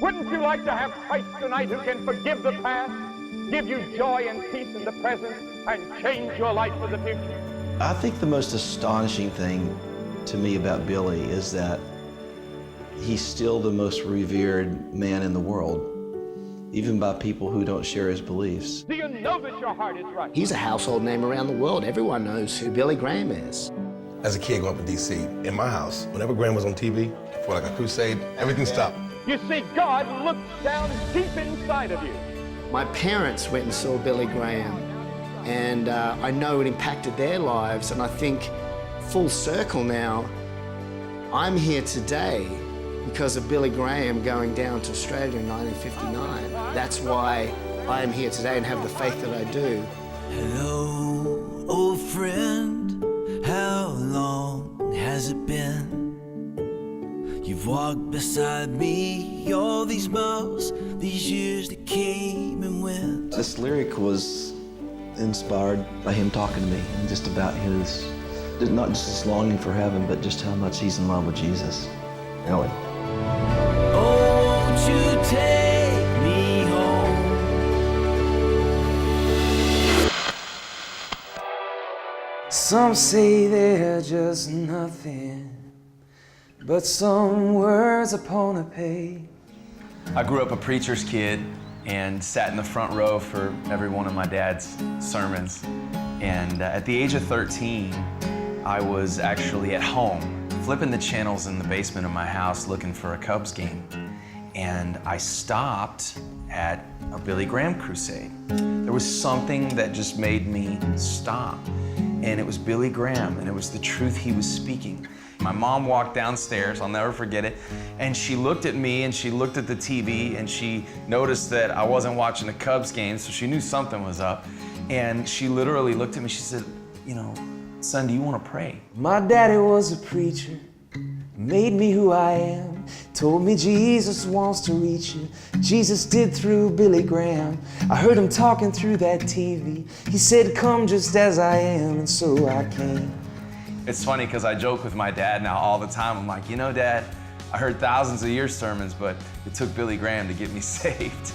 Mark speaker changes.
Speaker 1: Wouldn't you like to have Christ tonight who can forgive the past, give you joy and peace in the present, and change your life for the future?
Speaker 2: I think the most astonishing thing to me about Billy is that he's still the most revered man in the world, even by people who don't share his befs.
Speaker 1: Do you know that your heart is right?
Speaker 3: He's a household name around the world. Everyone knows who Billy Graham is.
Speaker 4: As a kid growing up in D.C., in my house, whenever Graham was on TV for like a crusade, everything stopped.
Speaker 1: You see, God looks down deep inside of you.
Speaker 3: My parents went and saw Billy Graham, and I know it impacted their lives, and I think full circle now, I'm here today because of Billy Graham going down to Australia in 1959. That's why I am here today and have the faith that I do.
Speaker 5: Hello, old friend, how long has it been? You've walked beside me all these miles, these years that came and went.
Speaker 2: This lyric was inspired by him talking to me and just about his, not just his longing for heaven, but just how much he's in love with Jesus, really.
Speaker 5: Oh, won't you take me home?
Speaker 6: Some say they're just nothing but some words upon a page.
Speaker 7: I grew up a preacher's kid and sat in the front row for every one of my dad's sermons. And at the age of 13, I was actually at home, flipping the channels in the basement of my house looking for a Cubs game. And I stopped at a Billy Graham crusade. There was something that just made me stop. And it was Billy Graham, and it was the truth he was speaking. My mom walked downstairs, I'll never forget it, and she looked at me and she looked at the TV and she noticed that I wasn't watching the Cubs game, so she knew something was up. And she literally looked at me, she said, you know, son, do you want to pray?
Speaker 6: My daddy was a preacher, made me who I am, told me Jesus wants to reach you. Jesus did through Billy Graham. I heard him talking through that TV. He said, come just as I am, and so I came.
Speaker 7: It's funny because I joke with my dad now all the time. I'm like, you know, Dad, I heard thousands of your sermons, but it took Billy Graham to get me saved.